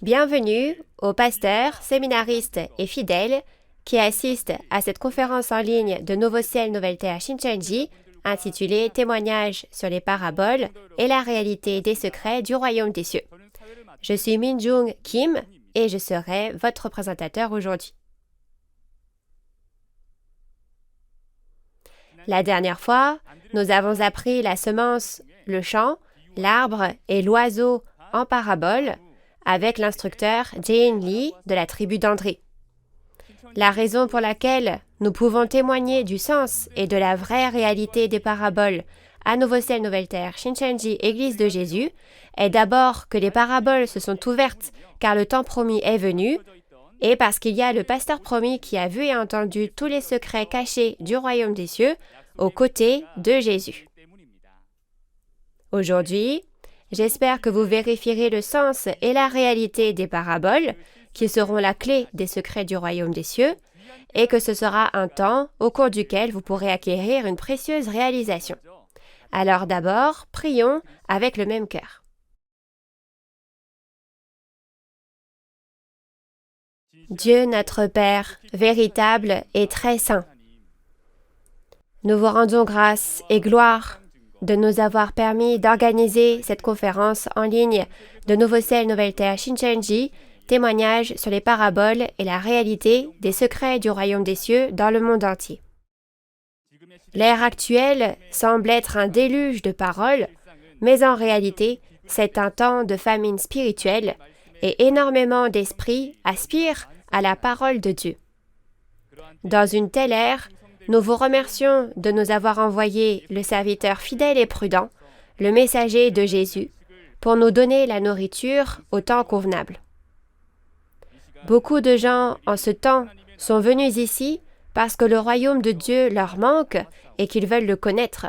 Bienvenue aux pasteurs, séminaristes et fidèles qui assistent à cette conférence en ligne de Nouveau Ciel, Nouvelle Terre Shincheonji intitulée Témoignages sur les paraboles et la réalité des secrets du royaume des cieux. Je suis Min-Jung Kim et je serai votre présentateur aujourd'hui. La dernière fois, nous avons appris la semence, le champ, l'arbre et l'oiseau en parabole avec l'instructeur Jae-in Lee de la tribu d'André. La raison pour laquelle nous pouvons témoigner du sens et de la vraie réalité des paraboles à Nouveau Ciel, Nouvelle Terre, Shincheonji, Église de Jésus, est d'abord que les paraboles se sont ouvertes car le temps promis est venu et parce qu'il y a le pasteur promis qui a vu et entendu tous les secrets cachés du royaume des cieux aux côtés de Jésus. Aujourd'hui, j'espère que vous vérifierez le sens et la réalité des paraboles, qui seront la clé des secrets du royaume des cieux, et que ce sera un temps au cours duquel vous pourrez acquérir une précieuse réalisation. Alors d'abord, prions avec le même cœur. Dieu notre Père, véritable et très saint, nous vous rendons grâce et gloire de nous avoir permis d'organiser cette conférence en ligne de Nouveau Ciel, Nouvelle Terre Shincheonji, témoignages sur les paraboles et la réalité des secrets du royaume des cieux dans le monde entier. L'ère actuelle semble être un déluge de paroles, mais en réalité, c'est un temps de famine spirituelle et énormément d'esprits aspirent à la parole de Dieu. Dans une telle ère, nous vous remercions de nous avoir envoyé le serviteur fidèle et prudent, le messager de Jésus, pour nous donner la nourriture au temps convenable. Beaucoup de gens en ce temps sont venus ici parce que le royaume de Dieu leur manque et qu'ils veulent le connaître.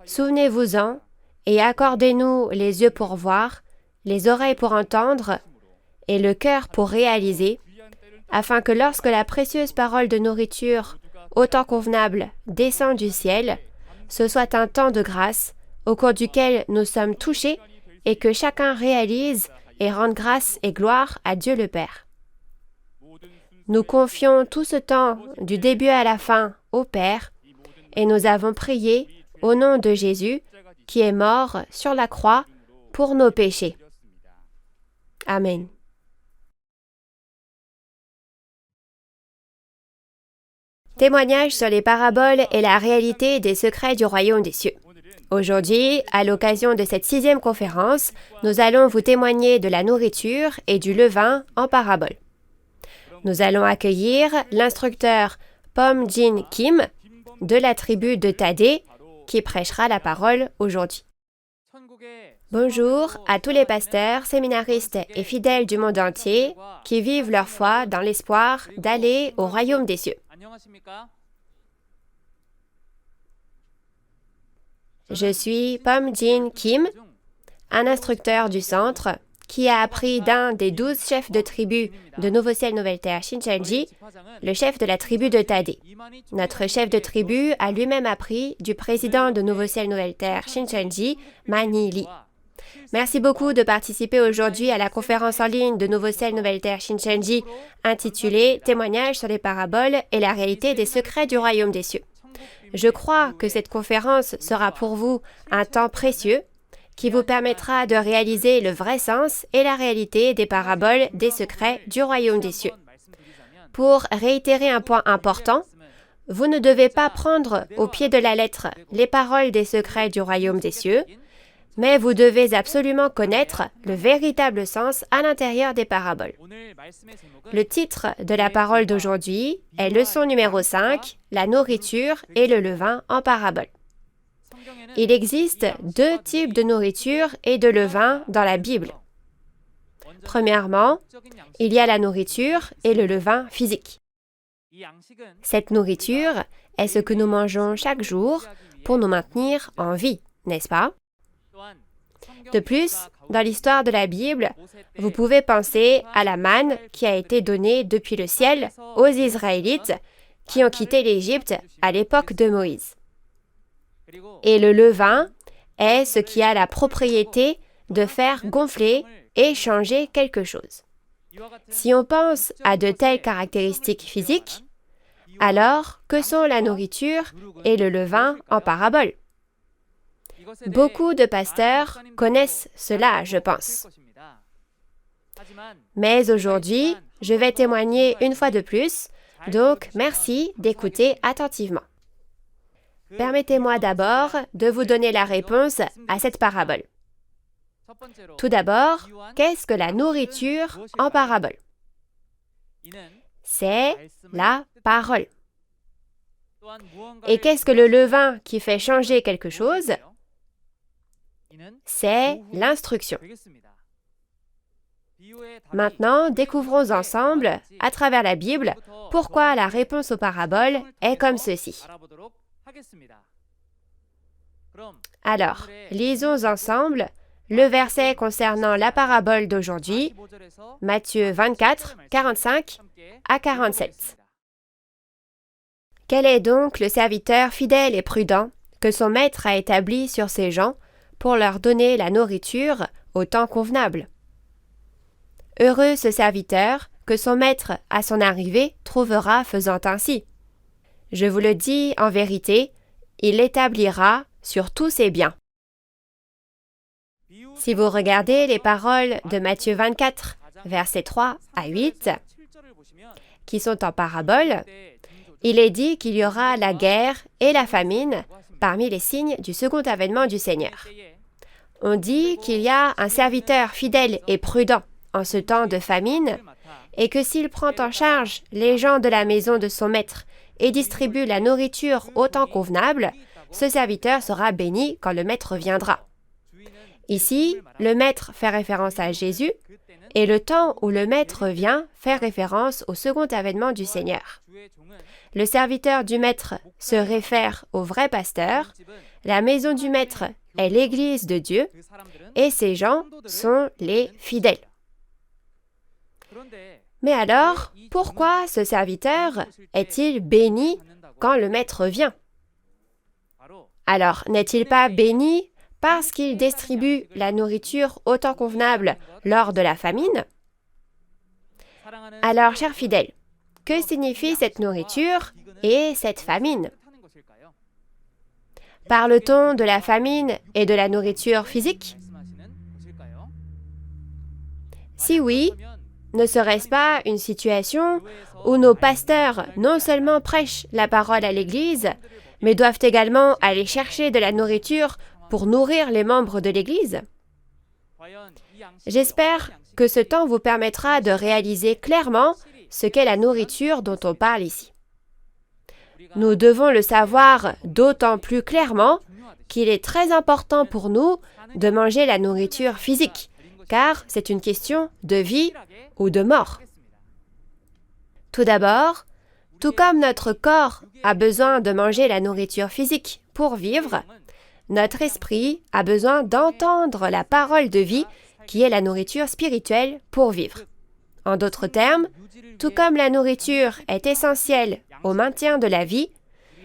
Souvenez-vous-en et accordez-nous les yeux pour voir, les oreilles pour entendre et le cœur pour réaliser, afin que lorsque la précieuse parole de nourriture au temps convenable descend du ciel, ce soit un temps de grâce au cours duquel nous sommes touchés et que chacun réalise et rende grâce et gloire à Dieu le Père. Nous confions tout ce temps du début à la fin au Père et nous avons prié au nom de Jésus qui est mort sur la croix pour nos péchés. Amen. Témoignage sur les paraboles et la réalité des secrets du royaume des cieux. Aujourd'hui, à l'occasion de cette 6e conférence, nous allons vous témoigner de la nourriture et du levain en parabole. Nous allons accueillir l'instructeur Pom-Jin Kim de la tribu de Tadé qui prêchera la parole aujourd'hui. Bonjour à tous les pasteurs, séminaristes et fidèles du monde entier qui vivent leur foi dans l'espoir d'aller au royaume des cieux. Je suis Pom-Jin Kim, un instructeur du centre qui a appris d'un des 12 chefs de tribu de Nouveau Ciel, Nouvelle Terre Shincheonji, le chef de la tribu de Tadé. Notre chef de tribu a lui-même appris du président de Nouveau Ciel, Nouvelle Terre Shincheonji, Mani Lee. Merci beaucoup de participer aujourd'hui à la conférence en ligne de Nouveau Ciel, Nouvelle Terre Shincheonji intitulée « Témoignages sur les paraboles et la réalité des secrets du royaume des cieux ». Je crois que cette conférence sera pour vous un temps précieux qui vous permettra de réaliser le vrai sens et la réalité des paraboles des secrets du royaume des cieux. Pour réitérer un point important, vous ne devez pas prendre au pied de la lettre les paroles des secrets du royaume des cieux, mais vous devez absolument connaître le véritable sens à l'intérieur des paraboles. Le titre de la parole d'aujourd'hui est leçon numéro 5, la nourriture et le levain en parabole. Il existe 2 types de nourriture et de levain dans la Bible. Premièrement, il y a la nourriture et le levain physique. Cette nourriture est ce que nous mangeons chaque jour pour nous maintenir en vie, n'est-ce pas? De plus, dans l'histoire de la Bible, vous pouvez penser à la manne qui a été donnée depuis le ciel aux Israélites qui ont quitté l'Égypte à l'époque de Moïse. Et le levain est ce qui a la propriété de faire gonfler et changer quelque chose. Si on pense à de telles caractéristiques physiques, alors que sont la nourriture et le levain en parabole? Beaucoup de pasteurs connaissent cela, je pense. Mais aujourd'hui, je vais témoigner une fois de plus, donc merci d'écouter attentivement. Permettez-moi d'abord de vous donner la réponse à cette parabole. Tout d'abord, qu'est-ce que la nourriture en parabole? C'est la parole. Et qu'est-ce que le levain qui fait changer quelque chose? C'est l'instruction. Maintenant, découvrons ensemble, à travers la Bible, pourquoi la réponse aux paraboles est comme ceci. Alors, lisons ensemble le verset concernant la parabole d'aujourd'hui, Matthieu 24, 45 à 47. Quel est donc le serviteur fidèle et prudent que son maître a établi sur ses gens pour leur donner la nourriture au temps convenable? Heureux ce serviteur que son maître, à son arrivée, trouvera faisant ainsi. Je vous le dis en vérité, il l'établira sur tous ses biens. Si vous regardez les paroles de Matthieu 24, versets 3 à 8, qui sont en parabole, il est dit qu'il y aura la guerre et la famine parmi les signes du second avènement du Seigneur. On dit qu'il y a un serviteur fidèle et prudent en ce temps de famine, et que s'il prend en charge les gens de la maison de son maître et distribue la nourriture au temps convenable, ce serviteur sera béni quand le maître viendra. Ici, le maître fait référence à Jésus, et le temps où le maître vient fait référence au second avènement du Seigneur. Le serviteur du maître se réfère au vrai pasteur, la maison du maître est l'église de Dieu, et ces gens sont les fidèles. Mais alors, pourquoi ce serviteur est-il béni quand le maître vient? Alors, n'est-il pas béni parce qu'il distribue la nourriture au temps convenable lors de la famine? Alors, chers fidèles, que signifie cette nourriture et cette famine? Parle-t-on de la famine et de la nourriture physique? Si oui, ne serait-ce pas une situation où nos pasteurs non seulement prêchent la parole à l'Église, mais doivent également aller chercher de la nourriture pour nourrir les membres de l'Église? J'espère que ce temps vous permettra de réaliser clairement ce qu'est la nourriture dont on parle ici. Nous devons le savoir d'autant plus clairement qu'il est très important pour nous de manger la nourriture physique, car c'est une question de vie ou de mort. Tout d'abord, tout comme notre corps a besoin de manger la nourriture physique pour vivre, notre esprit a besoin d'entendre la parole de vie qui est la nourriture spirituelle pour vivre. En d'autres termes, tout comme la nourriture est essentielle au maintien de la vie,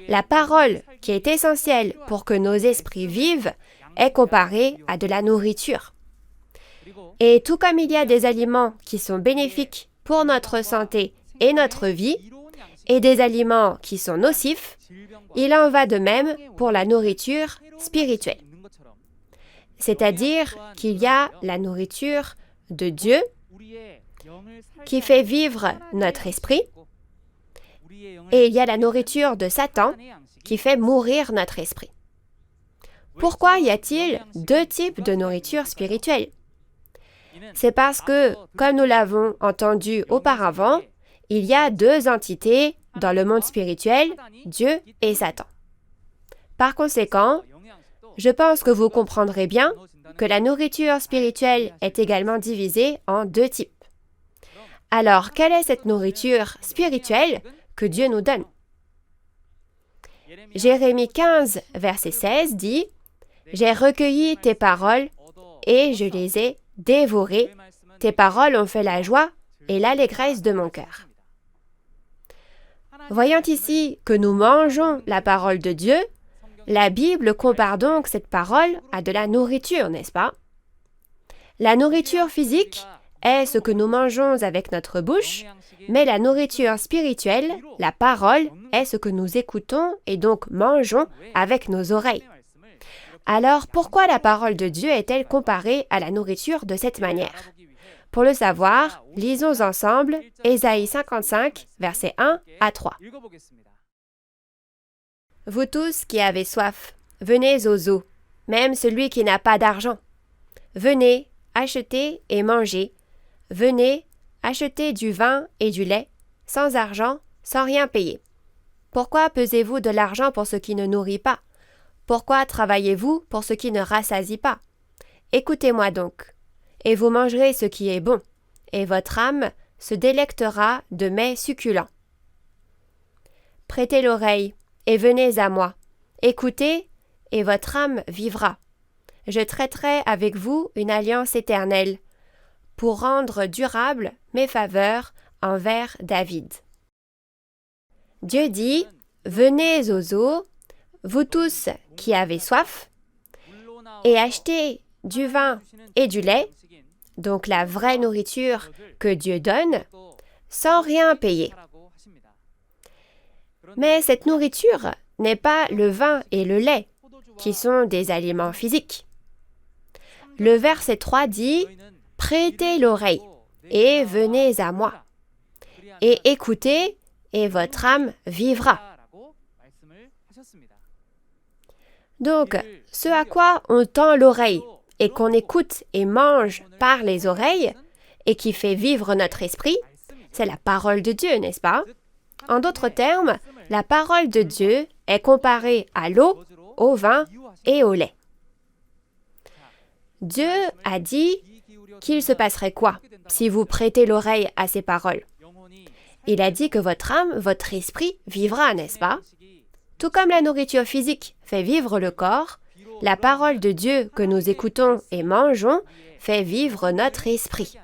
la parole qui est essentielle pour que nos esprits vivent est comparée à de la nourriture. Et tout comme il y a des aliments qui sont bénéfiques pour notre santé et notre vie, et des aliments qui sont nocifs, il en va de même pour la nourriture spirituelle. C'est-à-dire qu'il y a la nourriture de Dieu qui fait vivre notre esprit, et il y a la nourriture de Satan qui fait mourir notre esprit. Pourquoi y a-t-il deux types de nourriture spirituelle? C'est parce que, comme nous l'avons entendu auparavant, il y a deux entités dans le monde spirituel, Dieu et Satan. Par conséquent, je pense que vous comprendrez bien que la nourriture spirituelle est également divisée en deux types. Alors, quelle est cette nourriture spirituelle que Dieu nous donne? Jérémie 15, verset 16 dit « J'ai recueilli tes paroles et je les ai dévorées. Tes paroles ont fait la joie et l'allégresse de mon cœur. » Voyant ici que nous mangeons la parole de Dieu, la Bible compare donc cette parole à de la nourriture, n'est-ce pas? La nourriture physique est ce que nous mangeons avec notre bouche, mais la nourriture spirituelle, la parole, est ce que nous écoutons et donc mangeons avec nos oreilles. Alors, pourquoi la parole de Dieu est-elle comparée à la nourriture de cette manière? Pour le savoir, lisons ensemble Ésaïe 55, versets 1 à 3. Vous tous qui avez soif, venez aux eaux, même celui qui n'a pas d'argent. Venez, achetez et mangez. Venez, achetez du vin et du lait, sans argent, sans rien payer. Pourquoi pesez-vous de l'argent pour ce qui ne nourrit pas? Pourquoi travaillez-vous pour ce qui ne rassasie pas? Écoutez-moi donc, et vous mangerez ce qui est bon, et votre âme se délectera de mets succulents. Prêtez l'oreille, et venez à moi. Écoutez, et votre âme vivra. Je traiterai avec vous une alliance éternelle, pour rendre durables mes faveurs envers David. Dieu dit, venez aux eaux, vous tous qui avez soif, et achetez du vin et du lait, donc la vraie nourriture que Dieu donne, sans rien payer. Mais cette nourriture n'est pas le vin et le lait, qui sont des aliments physiques. Le verset 3 dit « Prêtez l'oreille et venez à moi, et écoutez, et votre âme vivra. » Donc, ce à quoi on tend l'oreille et qu'on écoute et mange par les oreilles, et qui fait vivre notre esprit, c'est la parole de Dieu, n'est-ce pas? En d'autres termes, la parole de Dieu est comparée à l'eau, au vin et au lait. Dieu a dit qu'il se passerait quoi si vous prêtez l'oreille à ces paroles? Il a dit que votre âme, votre esprit vivra, n'est-ce pas? Tout comme la nourriture physique fait vivre le corps, la parole de Dieu que nous écoutons et mangeons fait vivre notre esprit.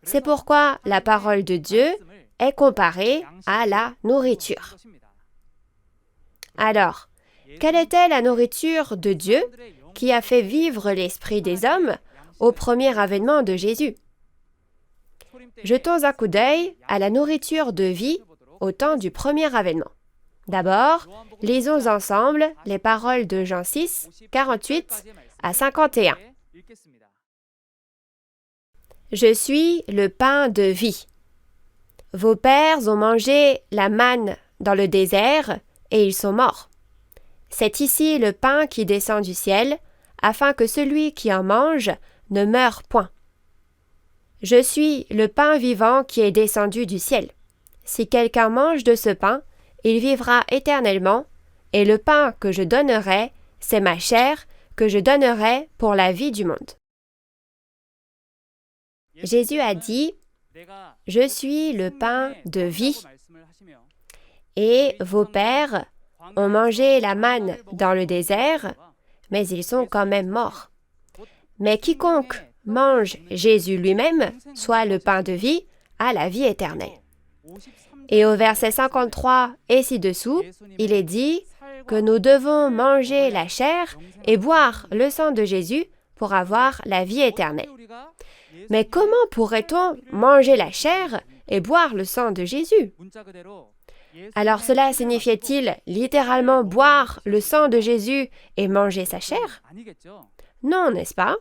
C'est pourquoi la parole de Dieu est comparée à la nourriture. Alors, quelle était la nourriture de Dieu qui a fait vivre l'esprit des hommes au premier avènement de Jésus? Jetons un coup d'œil à la nourriture de vie au temps du premier avènement. D'abord, lisons ensemble les paroles de Jean 6, 48 à 51. « Je suis le pain de vie. Vos pères ont mangé la manne dans le désert et ils sont morts. C'est ici le pain qui descend du ciel, afin que celui qui en mange ne meure point. Je suis le pain vivant qui est descendu du ciel. Si quelqu'un mange de ce pain, il vivra éternellement, et le pain que je donnerai, c'est ma chair que je donnerai pour la vie du monde. » Jésus a dit, « Je suis le pain de vie, et vos pères ont mangé la manne dans le désert, mais ils sont quand même morts. Mais quiconque mange Jésus lui-même, soit le pain de vie, a la vie éternelle. » Et au verset 53 et ci-dessous, il est dit que nous devons manger la chair et boire le sang de Jésus pour avoir la vie éternelle. Mais comment pourrait-on manger la chair et boire le sang de Jésus? Alors cela signifiait-il littéralement boire le sang de Jésus et manger sa chair? Non, n'est-ce pas?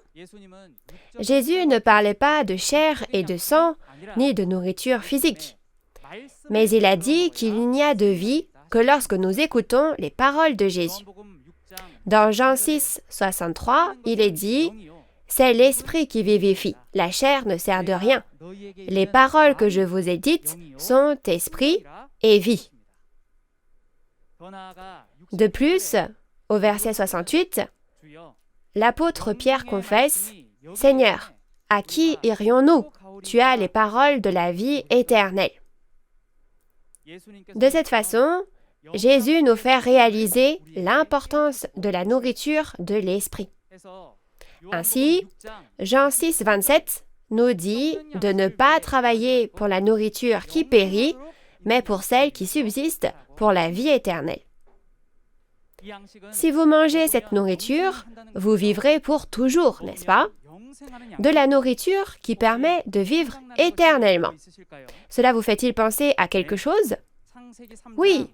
Jésus ne parlait pas de chair et de sang, ni de nourriture physique. Mais il a dit qu'il n'y a de vie que lorsque nous écoutons les paroles de Jésus. Dans Jean 6, 63, il est dit « C'est l'esprit qui vivifie, la chair ne sert de rien. Les paroles que je vous ai dites sont esprit et vie. » De plus, au verset 68, l'apôtre Pierre confesse « Seigneur, à qui irions-nous? Tu as les paroles de la vie éternelle. » De cette façon, Jésus nous fait réaliser l'importance de la nourriture de l'esprit. Ainsi, Jean 6, 27 nous dit de ne pas travailler pour la nourriture qui périt, mais pour celle qui subsiste pour la vie éternelle. Si vous mangez cette nourriture, vous vivrez pour toujours, n'est-ce pas? de la nourriture qui permet de vivre éternellement. Cela vous fait-il penser à quelque chose? Oui.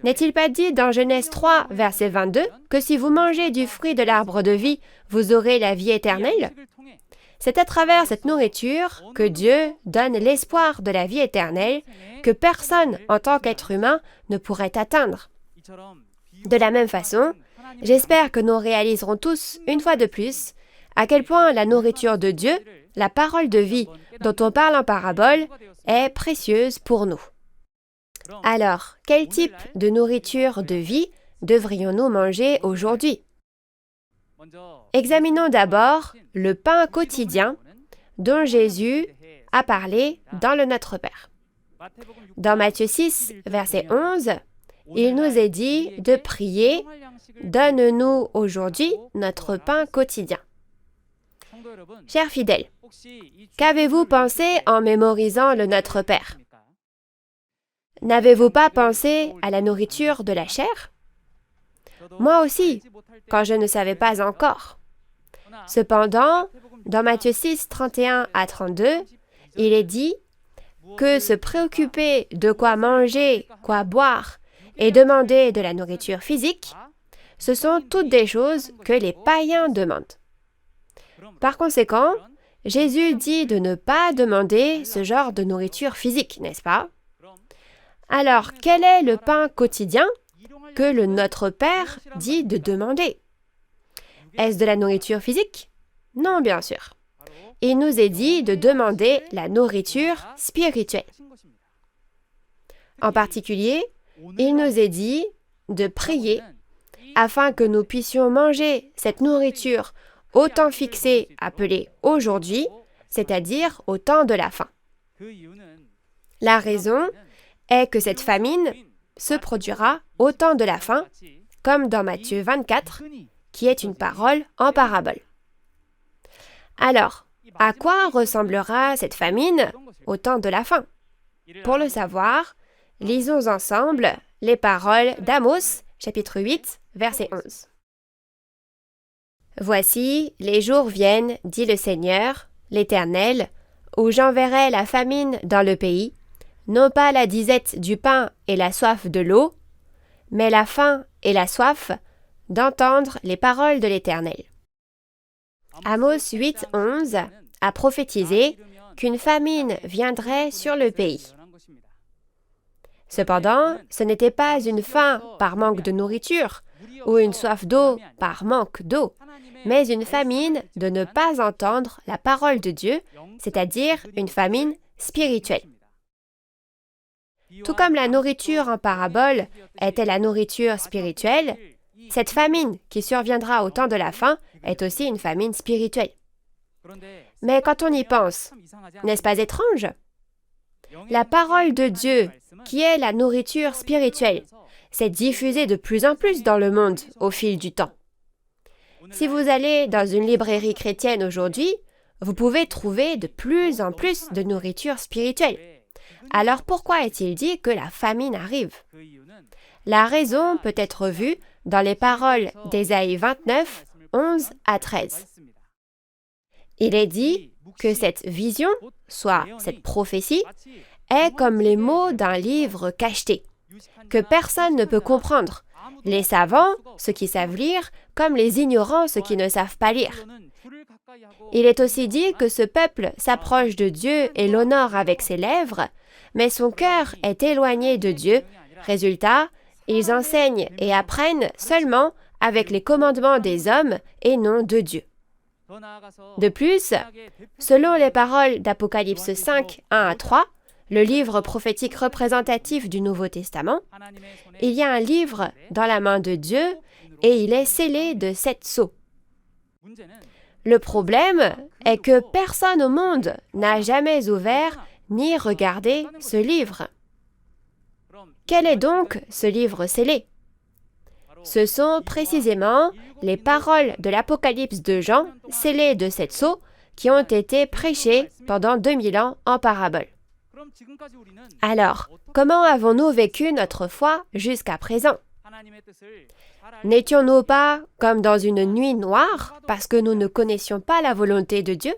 N'est-il pas dit dans Genèse 3, verset 22, que si vous mangez du fruit de l'arbre de vie, vous aurez la vie éternelle? C'est à travers cette nourriture que Dieu donne l'espoir de la vie éternelle que personne en tant qu'être humain ne pourrait atteindre. De la même façon, j'espère que nous réaliserons tous, une fois de plus, à quel point la nourriture de Dieu, la parole de vie dont on parle en parabole, est précieuse pour nous. Alors, quel type de nourriture de vie devrions-nous manger aujourd'hui? Examinons d'abord le pain quotidien dont Jésus a parlé dans le Notre Père. Dans Matthieu 6, verset 11, il nous est dit de prier « Donne-nous aujourd'hui notre pain quotidien ». Chers fidèles, qu'avez-vous pensé en mémorisant le Notre Père? N'avez-vous pas pensé à la nourriture de la chair? Moi aussi, quand je ne savais pas encore. Cependant, dans Matthieu 6, 31 à 32, il est dit que se préoccuper de quoi manger, quoi boire et demander de la nourriture physique, ce sont toutes des choses que les païens demandent. Par conséquent, Jésus dit de ne pas demander ce genre de nourriture physique, n'est-ce pas? Alors, quel est le pain quotidien que le Notre Père dit de demander? Est-ce de la nourriture physique? Non, bien sûr. Il nous est dit de demander la nourriture spirituelle. En particulier, il nous est dit de prier afin que nous puissions manger cette nourriture au temps fixé appelé aujourd'hui, c'est-à-dire au temps de la faim. La raison est que cette famine se produira au temps de la faim, comme dans Matthieu 24, qui est une parole en parabole. Alors, à quoi ressemblera cette famine au temps de la faim? Pour le savoir, lisons ensemble les paroles d'Amos, chapitre 8, verset 11. « Voici, les jours viennent, dit le Seigneur, l'Éternel, où j'enverrai la famine dans le pays, non pas la disette du pain et la soif de l'eau, mais la faim et la soif d'entendre les paroles de l'Éternel. » Amos 8, 11 a prophétisé qu'une famine viendrait sur le pays. Cependant, ce n'était pas une faim par manque de nourriture ou une soif d'eau par manque d'eau, mais une famine de ne pas entendre la parole de Dieu, c'est-à-dire une famine spirituelle. Tout comme la nourriture en parabole était la nourriture spirituelle, cette famine qui surviendra au temps de la faim est aussi une famine spirituelle. Mais quand on y pense, n'est-ce pas étrange? La parole de Dieu, qui est la nourriture spirituelle, s'est diffusée de plus en plus dans le monde au fil du temps. Si vous allez dans une librairie chrétienne aujourd'hui, vous pouvez trouver de plus en plus de nourriture spirituelle. Alors pourquoi est-il dit que la famine arrive? La raison peut être vue dans les paroles d'Ésaïe 29, 11 à 13. Il est dit que cette vision, soit cette prophétie, est comme les mots d'un livre cacheté, que personne ne peut comprendre, les savants, ceux qui savent lire, comme les ignorants, ceux qui ne savent pas lire. Il est aussi dit que ce peuple s'approche de Dieu et l'honore avec ses lèvres, mais son cœur est éloigné de Dieu. Résultat, ils enseignent et apprennent seulement avec les commandements des hommes et non de Dieu. De plus, selon les paroles d'Apocalypse 5, 1 à 3, le livre prophétique représentatif du Nouveau Testament, il y a un livre dans la main de Dieu et il est scellé de 7 sceaux. Le problème est que personne au monde n'a jamais ouvert ni regardé ce livre. Quel est donc ce livre scellé? Ce sont précisément les paroles de l'Apocalypse de Jean, scellées de 7 sceaux, qui ont été prêchées pendant 2000 ans en parabole. Alors, comment avons-nous vécu notre foi jusqu'à présent? N'étions-nous pas comme dans une nuit noire parce que nous ne connaissions pas la volonté de Dieu?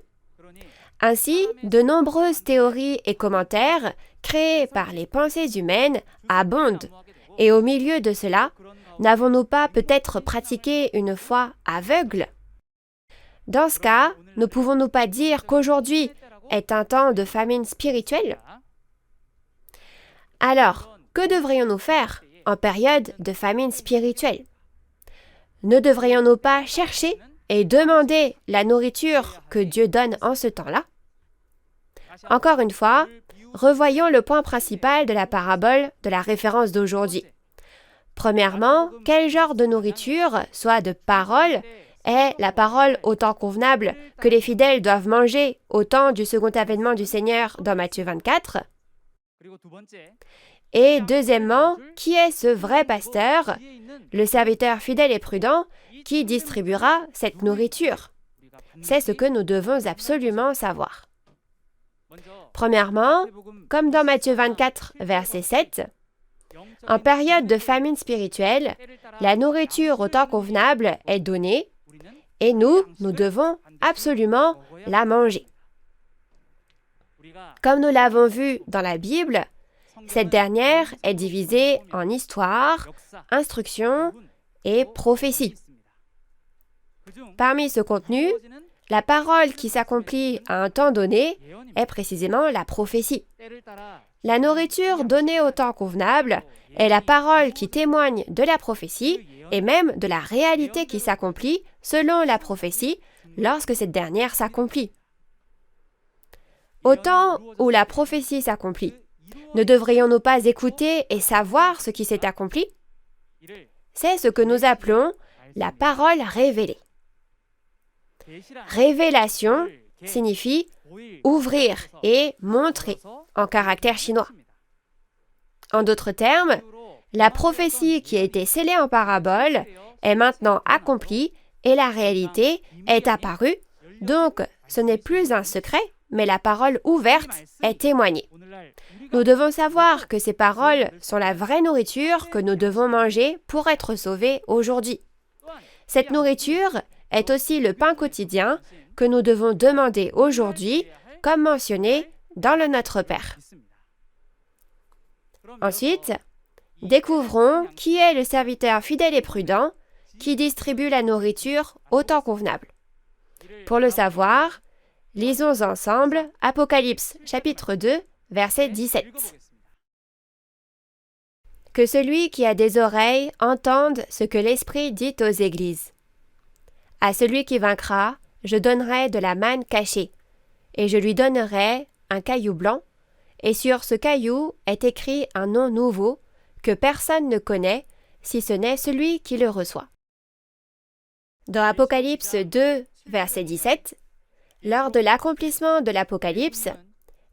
Ainsi, de nombreuses théories et commentaires créés par les pensées humaines abondent. Et au milieu de cela, n'avons-nous pas peut-être pratiqué une foi aveugle? Dans ce cas, ne pouvons-nous pas dire qu'aujourd'hui est un temps de famine spirituelle? Alors, que devrions-nous faire en période de famine spirituelle? Ne devrions-nous pas chercher et demander la nourriture que Dieu donne en ce temps-là? Encore une fois, revoyons le point principal de la parabole de la référence d'aujourd'hui. Premièrement, quel genre de nourriture, soit de parole, est la parole au temps convenable que les fidèles doivent manger au temps du second avènement du Seigneur dans Matthieu 24? Et deuxièmement, qui est ce vrai pasteur, le serviteur fidèle et prudent, qui distribuera cette nourriture? C'est ce que nous devons absolument savoir. Premièrement, comme dans Matthieu 24, verset 7, en période de famine spirituelle, la nourriture au temps convenable est donnée et nous devons absolument la manger. Comme nous l'avons vu dans la Bible, cette dernière est divisée en histoire, instruction et prophétie. Parmi ce contenu, la parole qui s'accomplit à un temps donné est précisément la prophétie. La nourriture donnée au temps convenable est la parole qui témoigne de la prophétie et même de la réalité qui s'accomplit selon la prophétie lorsque cette dernière s'accomplit. Au temps où la prophétie s'accomplit, ne devrions-nous pas écouter et savoir ce qui s'est accompli? C'est ce que nous appelons la parole révélée. Révélation signifie ouvrir et montrer en caractère chinois. En d'autres termes, la prophétie qui a été scellée en parabole est maintenant accomplie et la réalité est apparue, donc ce n'est plus un secret, mais la parole ouverte est témoignée. Nous devons savoir que ces paroles sont la vraie nourriture que nous devons manger pour être sauvés aujourd'hui. Cette nourriture est aussi le pain quotidien que nous devons demander aujourd'hui, comme mentionné dans le Notre Père. Ensuite, découvrons qui est le serviteur fidèle et prudent qui distribue la nourriture au temps convenable. Pour le savoir, lisons ensemble Apocalypse chapitre 2, verset 17. Que celui qui a des oreilles entende ce que l'Esprit dit aux églises. À celui qui vaincra, je donnerai de la manne cachée, et je lui donnerai un caillou blanc, et sur ce caillou est écrit un nom nouveau que personne ne connaît, si ce n'est celui qui le reçoit. Dans Apocalypse 2, verset 17, lors de l'accomplissement de l'Apocalypse,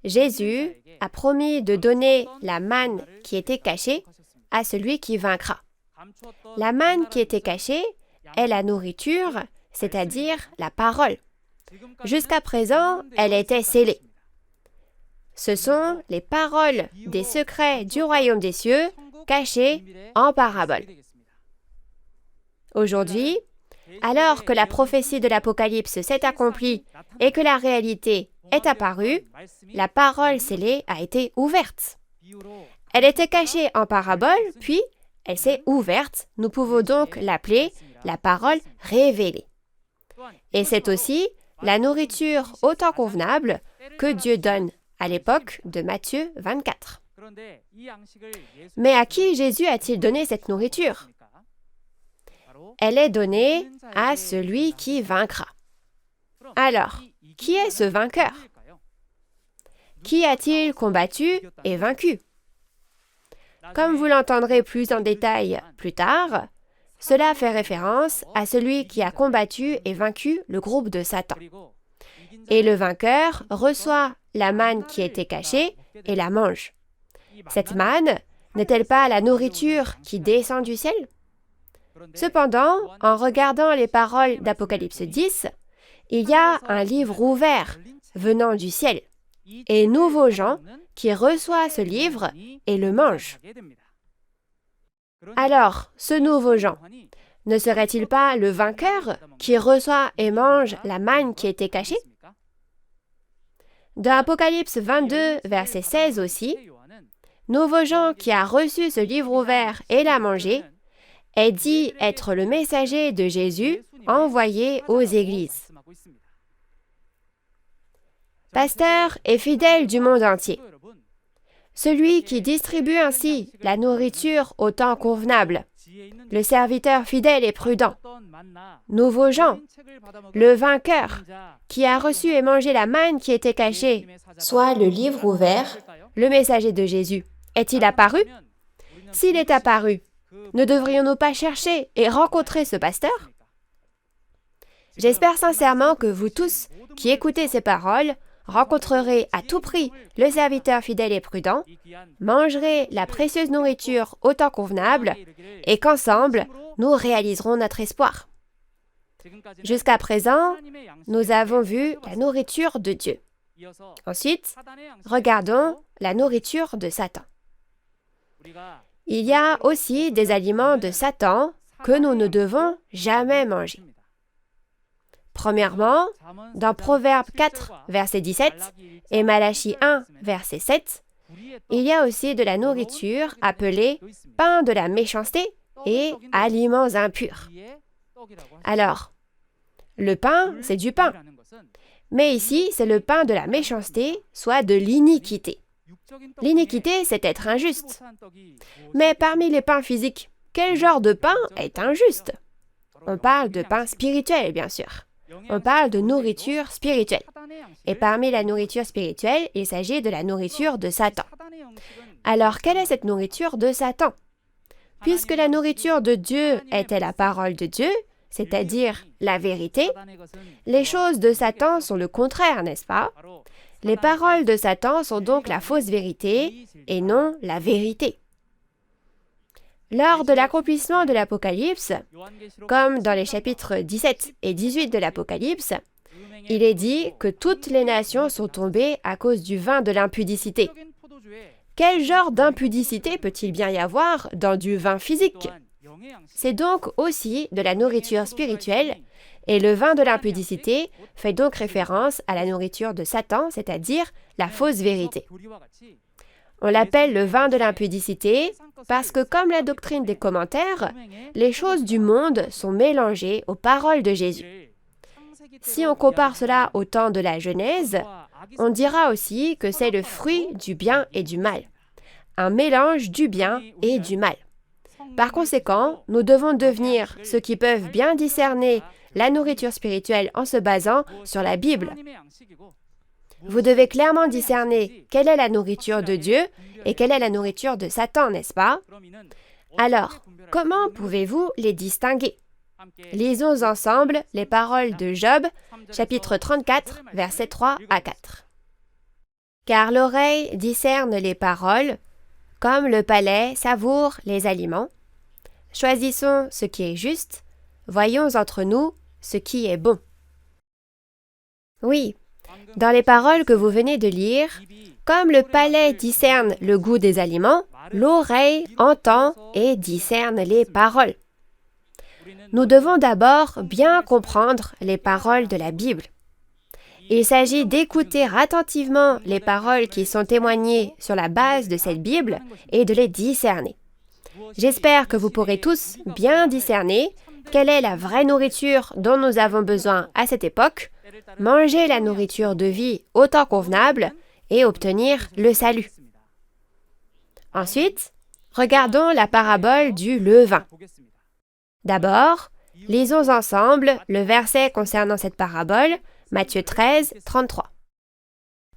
Jésus a promis de donner la manne qui était cachée à celui qui vaincra. La manne qui était cachée est la nourriture, c'est-à-dire la parole. Jusqu'à présent, elle était scellée. Ce sont les paroles des secrets du royaume des cieux cachés en parabole. Aujourd'hui, alors que la prophétie de l'Apocalypse s'est accomplie et que la réalité est apparue, la parole scellée a été ouverte. Elle était cachée en parabole, puis elle s'est ouverte. Nous pouvons donc l'appeler la parole révélée. Et c'est aussi la nourriture au temps convenable que Dieu donne à l'époque de Matthieu 24. Mais à qui Jésus a-t-il donné cette nourriture? Elle est donnée à celui qui vaincra. Alors, qui est ce vainqueur? Qui a-t-il combattu et vaincu? Comme vous l'entendrez plus en détail plus tard, cela fait référence à celui qui a combattu et vaincu le groupe de Satan. Et le vainqueur reçoit la manne qui était cachée et la mange. Cette manne n'est-elle pas la nourriture qui descend du ciel? Cependant, en regardant les paroles d'Apocalypse 10, il y a un livre ouvert venant du ciel, et nouveau Jean qui reçoit ce livre et le mange. Alors, ce nouveau Jean, ne serait-il pas le vainqueur qui reçoit et mange la manne qui était cachée? Dans Apocalypse 22, verset 16 aussi, nouveau Jean qui a reçu ce livre ouvert et l'a mangé, est dit être le messager de Jésus envoyé aux églises. Pasteur et fidèle du monde entier, celui qui distribue ainsi la nourriture au temps convenable, le serviteur fidèle et prudent, nouveau Jean, le vainqueur, qui a reçu et mangé la manne qui était cachée, soit le livre ouvert, le messager de Jésus, est-il apparu? S'il est apparu, ne devrions-nous pas chercher et rencontrer ce pasteur? J'espère sincèrement que vous tous qui écoutez ces paroles rencontrerez à tout prix le serviteur fidèle et prudent, mangerez la précieuse nourriture au temps convenable et qu'ensemble, nous réaliserons notre espoir. Jusqu'à présent, nous avons vu la nourriture de Dieu. Ensuite, regardons la nourriture de Satan. Il y a aussi des aliments de Satan que nous ne devons jamais manger. Premièrement, dans Proverbe 4, verset 17 et Malachie 1, verset 7, il y a aussi de la nourriture appelée pain de la méchanceté et aliments impurs. Alors, le pain, c'est du pain. Mais ici, c'est le pain de la méchanceté, soit de l'iniquité. L'iniquité, c'est être injuste. Mais parmi les pains physiques, quel genre de pain est injuste? On parle de pain spirituel, bien sûr. On parle de nourriture spirituelle. Et parmi la nourriture spirituelle, il s'agit de la nourriture de Satan. Alors, quelle est cette nourriture de Satan? Puisque la nourriture de Dieu était la parole de Dieu, c'est-à-dire la vérité, les choses de Satan sont le contraire, n'est-ce pas? Les paroles de Satan sont donc la fausse vérité et non la vérité. Lors de l'accomplissement de l'Apocalypse, comme dans les chapitres 17 et 18 de l'Apocalypse, il est dit que toutes les nations sont tombées à cause du vin de l'impudicité. Quel genre d'impudicité peut-il bien y avoir dans du vin physique? C'est donc aussi de la nourriture spirituelle, et le vin de l'impudicité fait donc référence à la nourriture de Satan, c'est-à-dire la fausse vérité. On l'appelle le vin de l'impudicité parce que, comme la doctrine des commentaires, les choses du monde sont mélangées aux paroles de Jésus. Si on compare cela au temps de la Genèse, on dira aussi que c'est le fruit du bien et du mal, un mélange du bien et du mal. Par conséquent, nous devons devenir ceux qui peuvent bien discerner la nourriture spirituelle en se basant sur la Bible. Vous devez clairement discerner quelle est la nourriture de Dieu et quelle est la nourriture de Satan, n'est-ce pas? Alors, comment pouvez-vous les distinguer? Lisons ensemble les paroles de Job, chapitre 34, versets 3 à 4. Car l'oreille discerne les paroles, comme le palais savoure les aliments. Choisissons ce qui est juste, voyons entre nous ce qui est bon. Oui, dans les paroles que vous venez de lire, comme le palais discerne le goût des aliments, l'oreille entend et discerne les paroles. Nous devons d'abord bien comprendre les paroles de la Bible. Il s'agit d'écouter attentivement les paroles qui sont témoignées sur la base de cette Bible et de les discerner. J'espère que vous pourrez tous bien discerner quelle est la vraie nourriture dont nous avons besoin à cette époque, manger la nourriture de vie au temps convenable et obtenir le salut. Ensuite, regardons la parabole du levain. D'abord, lisons ensemble le verset concernant cette parabole, Matthieu 13, 33.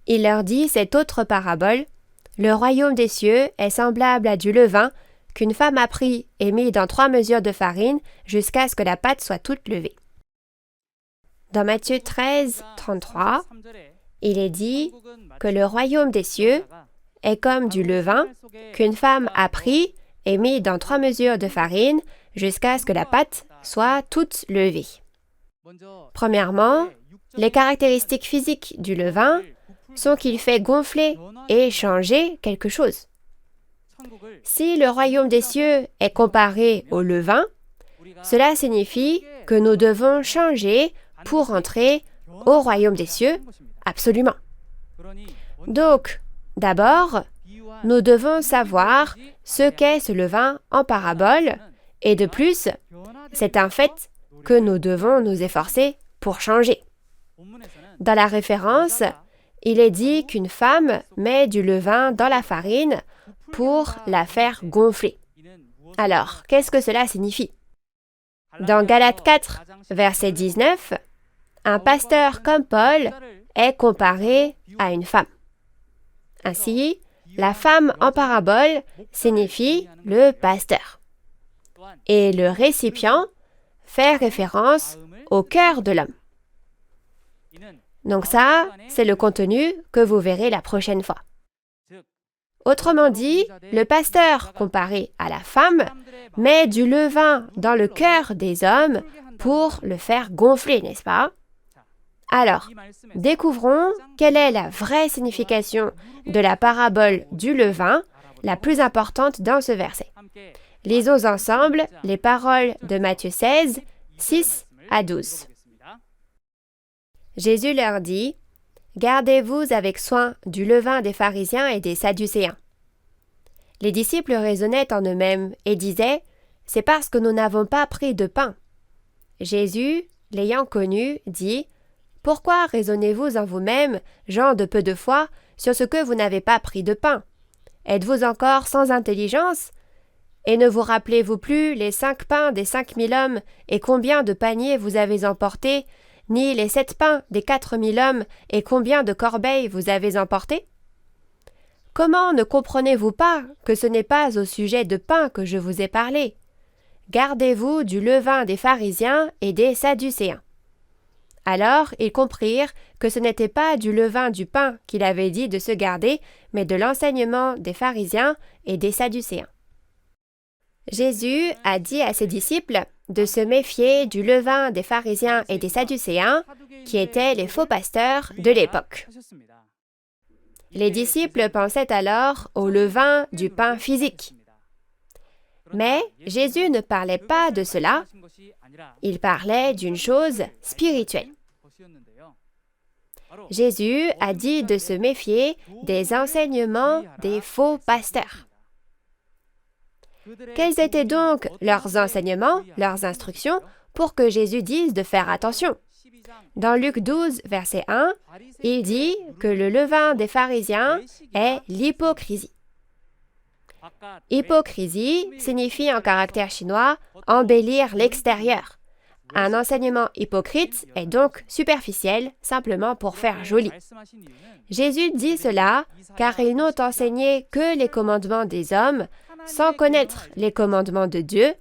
Il leur dit cette autre parabole, « Le royaume des cieux est semblable à du levain qu'une femme a pris et mis dans 3 mesures de farine jusqu'à ce que la pâte soit toute levée. » Dans Matthieu 13, 33, il est dit que le royaume des cieux est comme du levain qu'une femme a pris et mis dans 3 mesures de farine jusqu'à ce que la pâte soit toute levée. Premièrement, les caractéristiques physiques du levain sont qu'il fait gonfler et changer quelque chose. Si le royaume des cieux est comparé au levain, cela signifie que nous devons changer pour entrer au royaume des cieux, absolument. Donc, d'abord, nous devons savoir ce qu'est ce levain en parabole, et de plus, c'est un fait que nous devons nous efforcer pour changer. Dans la référence, il est dit qu'une femme met du levain dans la farine pour la faire gonfler. Alors, qu'est-ce que cela signifie? Dans Galates 4, verset 19, un pasteur comme Paul est comparé à une femme. Ainsi, la femme en parabole signifie le pasteur. Et le récipient fait référence au cœur de l'homme. Donc ça, c'est le contenu que vous verrez la prochaine fois. Autrement dit, le pasteur comparé à la femme met du levain dans le cœur des hommes pour le faire gonfler, n'est-ce pas? Alors, découvrons quelle est la vraie signification de la parabole du levain, la plus importante dans ce verset. Lisons ensemble les paroles de Matthieu 16, 6 à 12. Jésus leur dit, « Gardez-vous avec soin du levain des pharisiens et des sadducéens. » Les disciples raisonnaient en eux-mêmes et disaient, « C'est parce que nous n'avons pas pris de pain. » Jésus, l'ayant connu, dit, « Pourquoi raisonnez-vous en vous-même, gens de peu de foi, sur ce que vous n'avez pas pris de pain? Êtes-vous encore sans intelligence? Et ne vous rappelez-vous plus les 5 pains des 5000 hommes et combien de paniers vous avez emportés, ni les 7 pains des 4000 hommes et combien de corbeilles vous avez emportés? Comment ne comprenez-vous pas que ce n'est pas au sujet de pain que je vous ai parlé? Gardez-vous du levain des pharisiens et des sadducéens. » Alors ils comprirent que ce n'était pas du levain du pain qu'il avait dit de se garder, mais de l'enseignement des pharisiens et des sadducéens. Jésus a dit à ses disciples de se méfier du levain des pharisiens et des sadducéens, qui étaient les faux pasteurs de l'époque. Les disciples pensaient alors au levain du pain physique. Mais Jésus ne parlait pas de cela, il parlait d'une chose spirituelle. Jésus a dit de se méfier des enseignements des faux pasteurs. Quels étaient donc leurs enseignements, leurs instructions, pour que Jésus dise de faire attention? Dans Luc 12, verset 1, il dit que le levain des pharisiens est l'hypocrisie. Hypocrisie signifie en caractère chinois embellir l'extérieur. Un enseignement hypocrite est donc superficiel, simplement pour faire joli. Jésus dit cela car ils n'ont enseigné que les commandements des hommes sans connaître les commandements de Dieu,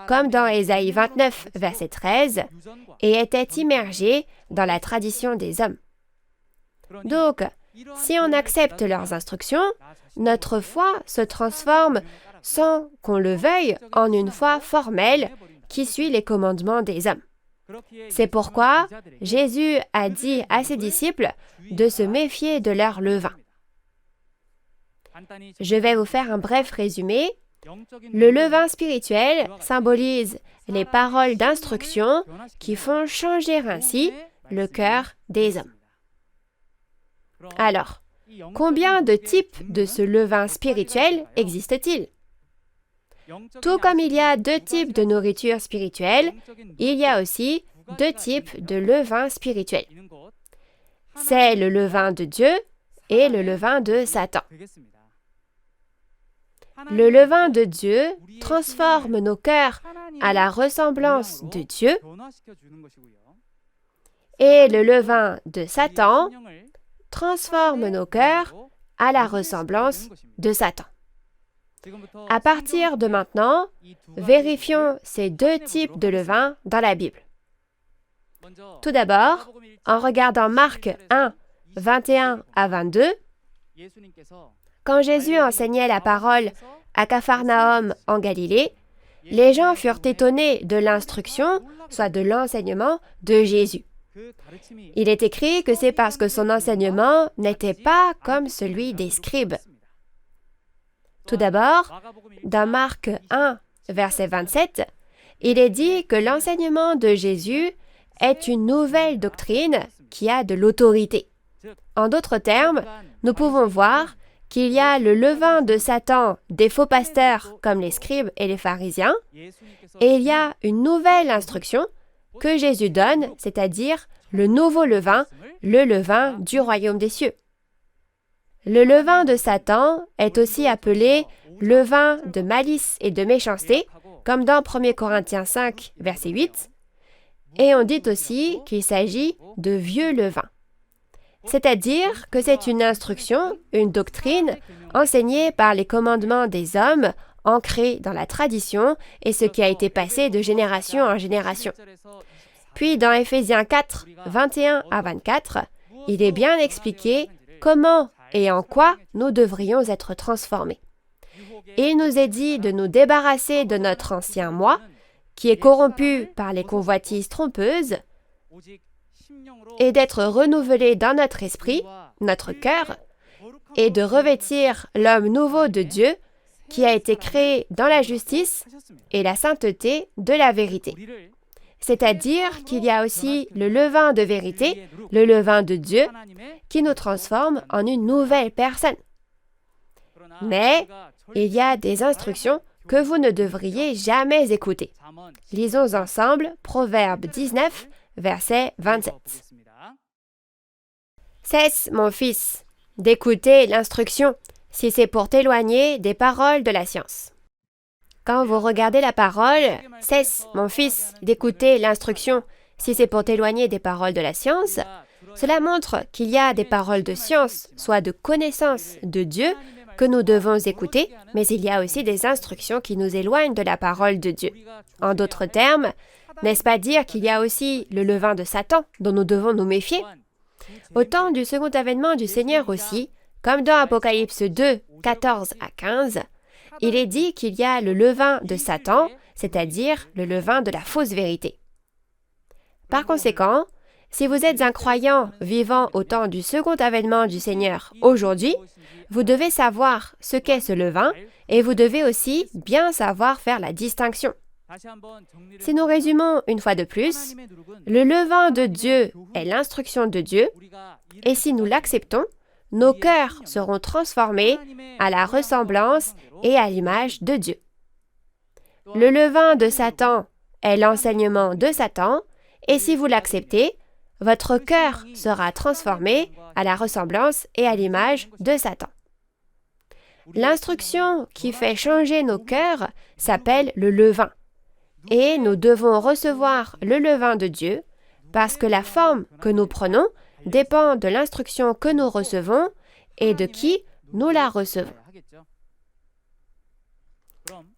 comme dans Ésaïe 29, verset 13, et étaient immergés dans la tradition des hommes. Donc, si on accepte leurs instructions, notre foi se transforme, sans qu'on le veuille, en une foi formelle qui suit les commandements des hommes. C'est pourquoi Jésus a dit à ses disciples de se méfier de leur levain. Je vais vous faire un bref résumé. Le levain spirituel symbolise les paroles d'instruction qui font changer ainsi le cœur des hommes. Alors, combien de types de ce levain spirituel existe-t-il? Tout comme il y a 2 types de nourriture spirituelle, il y a aussi 2 types de levain spirituel. C'est le levain de Dieu et le levain de Satan. Le levain de Dieu transforme nos cœurs à la ressemblance de Dieu et le levain de Satan transforme nos cœurs à la ressemblance de Satan. À partir de maintenant, vérifions ces 2 types de levain dans la Bible. Tout d'abord, en regardant Marc 1, 21 à 22, quand Jésus enseignait la parole à Capharnaüm en Galilée, les gens furent étonnés de l'instruction, soit de l'enseignement de Jésus. Il est écrit que c'est parce que son enseignement n'était pas comme celui des scribes. Tout d'abord, dans Marc 1, verset 27, il est dit que l'enseignement de Jésus est une nouvelle doctrine qui a de l'autorité. En d'autres termes, nous pouvons voir qu'il y a le levain de Satan des faux pasteurs comme les scribes et les pharisiens, et il y a une nouvelle instruction que Jésus donne, c'est-à-dire le nouveau levain, le levain du royaume des cieux. Le levain de Satan est aussi appelé levain de malice et de méchanceté, comme dans 1 Corinthiens 5, verset 8, et on dit aussi qu'il s'agit de vieux levain. C'est-à-dire que c'est une instruction, une doctrine enseignée par les commandements des hommes, ancrée dans la tradition et ce qui a été passé de génération en génération. Puis dans Éphésiens 4, 21 à 24, il est bien expliqué comment et en quoi nous devrions être transformés. Il nous est dit de nous débarrasser de notre ancien moi, qui est corrompu par les convoitises trompeuses, et d'être renouvelés dans notre esprit, notre cœur, et de revêtir l'homme nouveau de Dieu, qui a été créé dans la justice et la sainteté de la vérité. C'est-à-dire qu'il y a aussi le levain de vérité, le levain de Dieu, qui nous transforme en une nouvelle personne. Mais il y a des instructions que vous ne devriez jamais écouter. Lisons ensemble Proverbe 19, verset 27. Cesse, mon fils, d'écouter l'instruction, si c'est pour t'éloigner des paroles de la science. Quand vous regardez la parole, cesse, mon fils, d'écouter l'instruction, si c'est pour t'éloigner des paroles de la science, cela montre qu'il y a des paroles de science, soit de connaissance de Dieu, que nous devons écouter, mais il y a aussi des instructions qui nous éloignent de la parole de Dieu. En d'autres termes, n'est-ce pas dire qu'il y a aussi le levain de Satan dont nous devons nous méfier? Au temps du second avènement du Seigneur aussi, comme dans Apocalypse 2, 14 à 15, il est dit qu'il y a le levain de Satan, c'est-à-dire le levain de la fausse vérité. Par conséquent, si vous êtes un croyant vivant au temps du second avènement du Seigneur aujourd'hui, vous devez savoir ce qu'est ce levain et vous devez aussi bien savoir faire la distinction. Si nous résumons une fois de plus, le levain de Dieu est l'instruction de Dieu et si nous l'acceptons, nos cœurs seront transformés à la ressemblance et à l'image de Dieu. Le levain de Satan est l'enseignement de Satan et si vous l'acceptez, votre cœur sera transformé à la ressemblance et à l'image de Satan. L'instruction qui fait changer nos cœurs s'appelle le levain. Et nous devons recevoir le levain de Dieu parce que la forme que nous prenons dépend de l'instruction que nous recevons et de qui nous la recevons.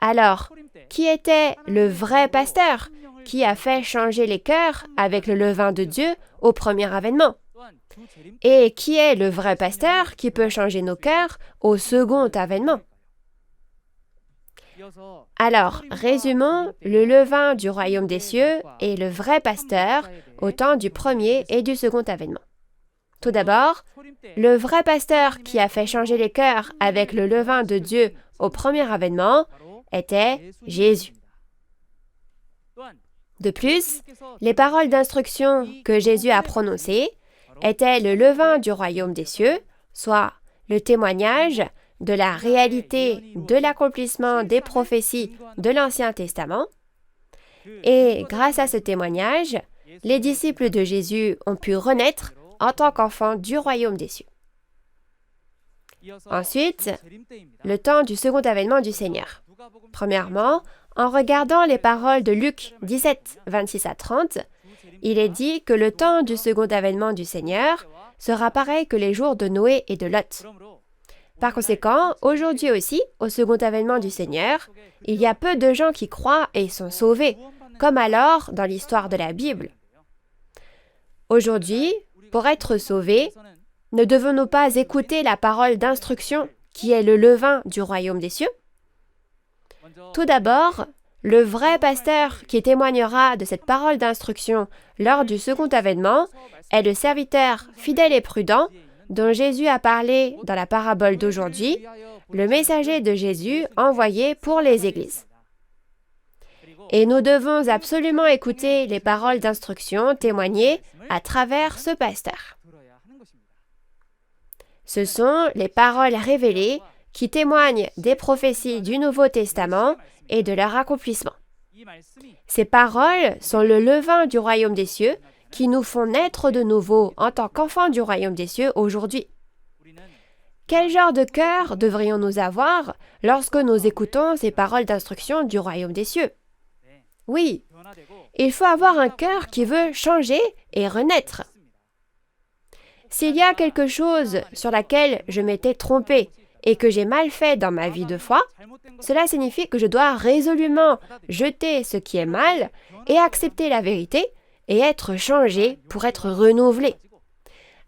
Alors, qui était le vrai pasteur qui a fait changer les cœurs avec le levain de Dieu au premier avènement? Et qui est le vrai pasteur qui peut changer nos cœurs au second avènement? Alors, résumons le levain du royaume des cieux et le vrai pasteur au temps du premier et du second avènement. Tout d'abord, le vrai pasteur qui a fait changer les cœurs avec le levain de Dieu au premier avènement était Jésus. De plus, les paroles d'instruction que Jésus a prononcées étaient le levain du royaume des cieux, soit le témoignage de la réalité de l'accomplissement des prophéties de l'Ancien Testament. Et grâce à ce témoignage, les disciples de Jésus ont pu renaître en tant qu'enfants du royaume des cieux. Ensuite, le temps du second avènement du Seigneur. Premièrement, en regardant les paroles de Luc 17, 26 à 30, il est dit que le temps du second avènement du Seigneur sera pareil que les jours de Noé et de Lot. Par conséquent, aujourd'hui aussi, au second avènement du Seigneur, il y a peu de gens qui croient et sont sauvés, comme alors dans l'histoire de la Bible. Aujourd'hui, pour être sauvés, ne devons-nous pas écouter la parole d'instruction qui est le levain du royaume des cieux? Tout d'abord, le vrai pasteur qui témoignera de cette parole d'instruction lors du second avènement est le serviteur fidèle et prudent dont Jésus a parlé dans la parabole d'aujourd'hui, le messager de Jésus envoyé pour les églises. Et nous devons absolument écouter les paroles d'instruction témoignées à travers ce pasteur. Ce sont les paroles révélées qui témoignent des prophéties du Nouveau Testament et de leur accomplissement. Ces paroles sont le levain du royaume des cieux qui nous font naître de nouveau en tant qu'enfants du royaume des cieux aujourd'hui. Quel genre de cœur devrions-nous avoir lorsque nous écoutons ces paroles d'instruction du royaume des cieux? Oui, il faut avoir un cœur qui veut changer et renaître. S'il y a quelque chose sur laquelle je m'étais trompé et que j'ai mal fait dans ma vie de foi, cela signifie que je dois résolument jeter ce qui est mal et accepter la vérité et être changé pour être renouvelé.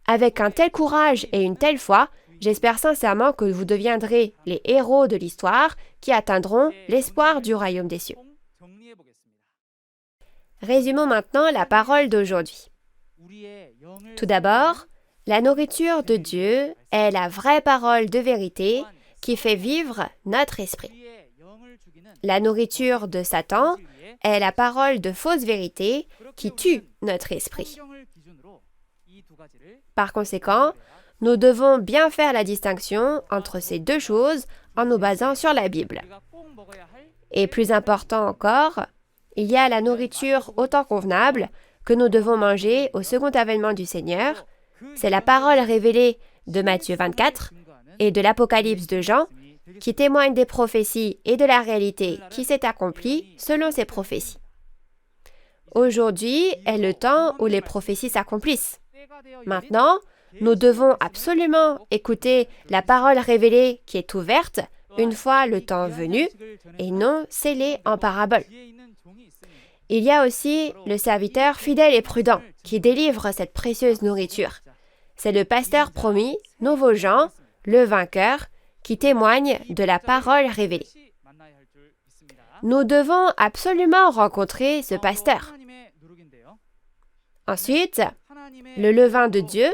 Avec un tel courage et une telle foi, j'espère sincèrement que vous deviendrez les héros de l'histoire qui atteindront l'espoir du royaume des cieux. Résumons maintenant la parole d'aujourd'hui. Tout d'abord, la nourriture de Dieu est la vraie parole de vérité qui fait vivre notre esprit. La nourriture de Satan est la parole de fausse vérité qui tue notre esprit. Par conséquent, nous devons bien faire la distinction entre ces deux choses en nous basant sur la Bible. Et plus important encore, il y a la nourriture au temps convenable que nous devons manger au second avènement du Seigneur. C'est la parole révélée de Matthieu 24 et de l'Apocalypse de Jean qui témoigne des prophéties et de la réalité qui s'est accomplie selon ces prophéties. Aujourd'hui est le temps où les prophéties s'accomplissent. Maintenant, nous devons absolument écouter la parole révélée qui est ouverte une fois le temps venu et non scellée en parabole. Il y a aussi le serviteur fidèle et prudent qui délivre cette précieuse nourriture. C'est le pasteur promis, Nouveau Jean, le vainqueur, qui témoigne de la parole révélée. Nous devons absolument rencontrer ce pasteur. Ensuite, le levain de Dieu,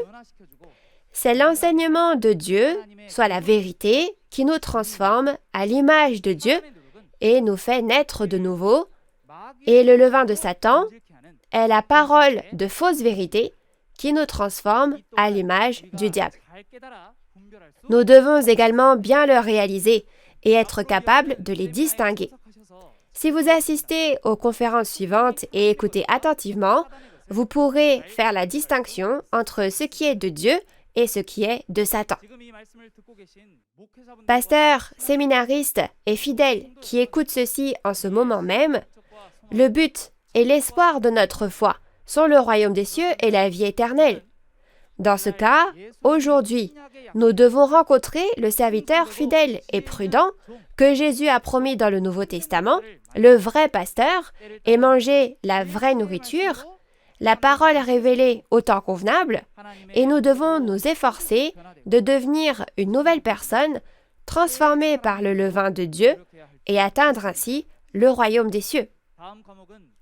c'est l'enseignement de Dieu, soit la vérité, qui nous transforme à l'image de Dieu et nous fait naître de nouveau. Et le levain de Satan est la parole de fausse vérité qui nous transforme à l'image du diable. Nous devons également bien le réaliser et être capables de les distinguer. Si vous assistez aux conférences suivantes et écoutez attentivement, vous pourrez faire la distinction entre ce qui est de Dieu et ce qui est de Satan. Pasteurs, séminaristes et fidèles qui écoutent ceci en ce moment même, le but et l'espoir de notre foi sont le royaume des cieux et la vie éternelle. Dans ce cas, aujourd'hui, nous devons rencontrer le serviteur fidèle et prudent que Jésus a promis dans le Nouveau Testament, le vrai pasteur, et manger la vraie nourriture, la parole révélée au temps convenable, et nous devons nous efforcer de devenir une nouvelle personne, transformée par le levain de Dieu, et atteindre ainsi le royaume des cieux.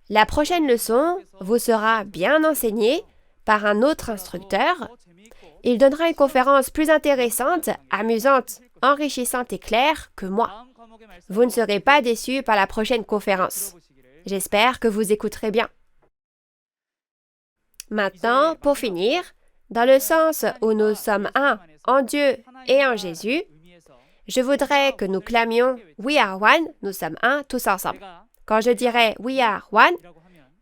La prochaine leçon vous sera bien enseignée par un autre instructeur. Il donnera une conférence plus intéressante, amusante, enrichissante et claire que moi. Vous ne serez pas déçus par la prochaine conférence. J'espère que vous écouterez bien. Maintenant, pour finir, dans le sens où nous sommes un en Dieu et en Jésus, je voudrais que nous clamions « We are one », nous sommes un tous ensemble. Quand je dirai « We are one »,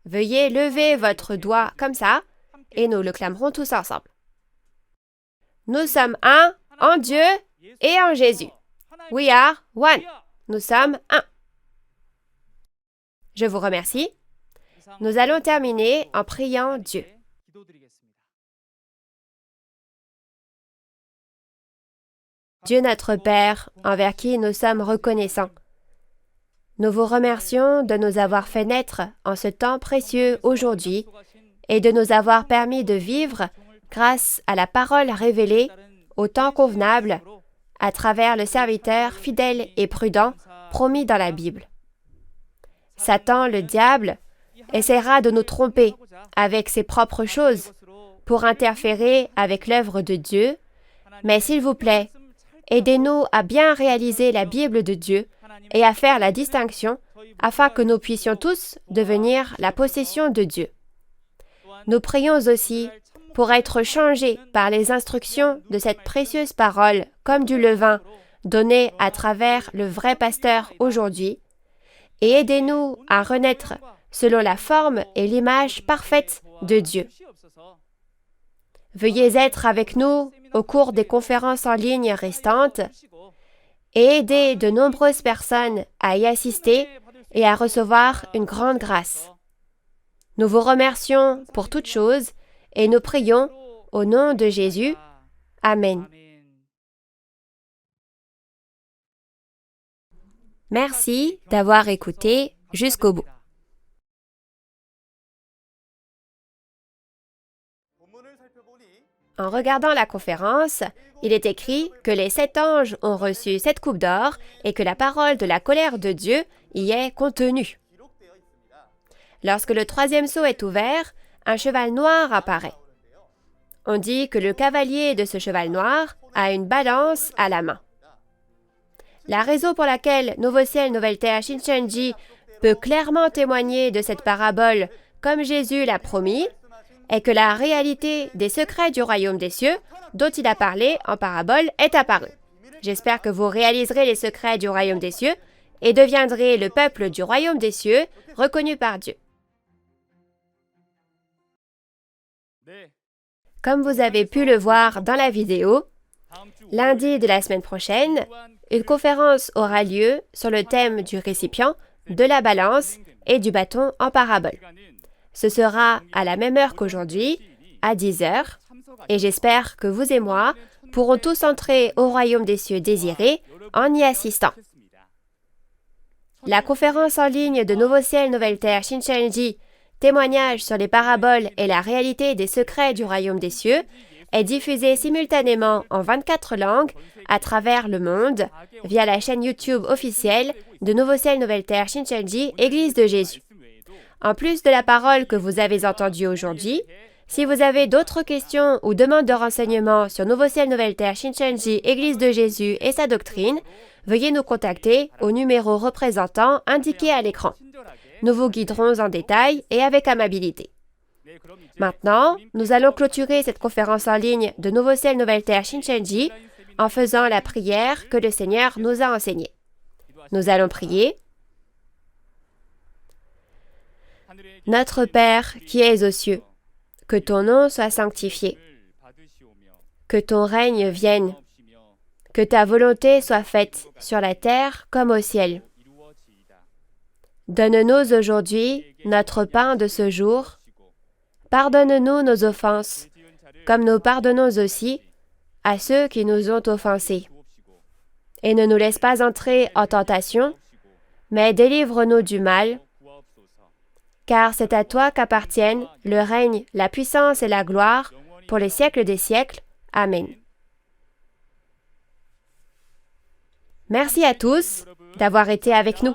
veuillez lever votre doigt comme ça et nous le clamerons tous ensemble. Nous sommes un en Dieu et en Jésus. We are one. Nous sommes un. Je vous remercie. Nous allons terminer en priant Dieu. Dieu notre Père, envers qui nous sommes reconnaissants, nous vous remercions de nous avoir fait naître en ce temps précieux aujourd'hui et de nous avoir permis de vivre grâce à la parole révélée au temps convenable à travers le serviteur fidèle et prudent promis dans la Bible. Satan, le diable, essaiera de nous tromper avec ses propres choses pour interférer avec l'œuvre de Dieu, mais s'il vous plaît, Aidez-nous à bien réaliser la Bible de Dieu et à faire la distinction afin que nous puissions tous devenir la possession de Dieu. Nous prions aussi pour être changés par les instructions de cette précieuse parole comme du levain donné à travers le vrai pasteur aujourd'hui et aidez-nous à renaître selon la forme et l'image parfaite de Dieu. Veuillez être avec nous au cours des conférences en ligne restantes et aider de nombreuses personnes à y assister et à recevoir une grande grâce. Nous vous remercions pour toutes choses et nous prions au nom de Jésus. Amen. Merci d'avoir écouté jusqu'au bout. En regardant la conférence, il est écrit que les 7 anges ont reçu 7 coupes d'or et que la parole de la colère de Dieu y est contenue. Lorsque le 3e sceau est ouvert, un cheval noir apparaît. On dit que le cavalier de ce cheval noir a une balance à la main. La raison pour laquelle Nouveau Ciel, Nouvelle Terre, Shincheonji peut clairement témoigner de cette parabole comme Jésus l'a promis est que la réalité des secrets du royaume des cieux dont il a parlé en parabole est apparue. J'espère que vous réaliserez les secrets du royaume des cieux et deviendrez le peuple du royaume des cieux reconnu par Dieu. Comme vous avez pu le voir dans la vidéo, lundi de la semaine prochaine, une conférence aura lieu sur le thème du récipient, de la balance et du bâton en parabole. Ce sera à la même heure qu'aujourd'hui, à 10h, et j'espère que vous et moi pourrons tous entrer au royaume des cieux désiré en y assistant. La conférence en ligne de Nouveau Ciel, Nouvelle Terre, Shincheonji, témoignage sur les paraboles et la réalité des secrets du royaume des cieux, est diffusée simultanément en 24 langues à travers le monde via la chaîne YouTube officielle de Nouveau Ciel, Nouvelle Terre, Shincheonji, Église de Jésus. En plus de la parole que vous avez entendue aujourd'hui, si vous avez d'autres questions ou demandes de renseignements sur Nouveau Ciel, Nouvelle Terre, Shincheonji, Église de Jésus et sa doctrine, veuillez nous contacter au numéro représentant indiqué à l'écran. Nous vous guiderons en détail et avec amabilité. Maintenant, nous allons clôturer cette conférence en ligne de Nouveau Ciel, Nouvelle Terre, Shincheonji en faisant la prière que le Seigneur nous a enseignée. Nous allons prier. Notre Père qui es aux cieux, que ton nom soit sanctifié, que ton règne vienne, que ta volonté soit faite sur la terre comme au ciel. Donne-nous aujourd'hui notre pain de ce jour. Pardonne-nous nos offenses, comme nous pardonnons aussi à ceux qui nous ont offensés. Et ne nous laisse pas entrer en tentation, mais délivre-nous du mal, car c'est à toi qu'appartiennent le règne, la puissance et la gloire pour les siècles des siècles. Amen. Merci à tous d'avoir été avec nous.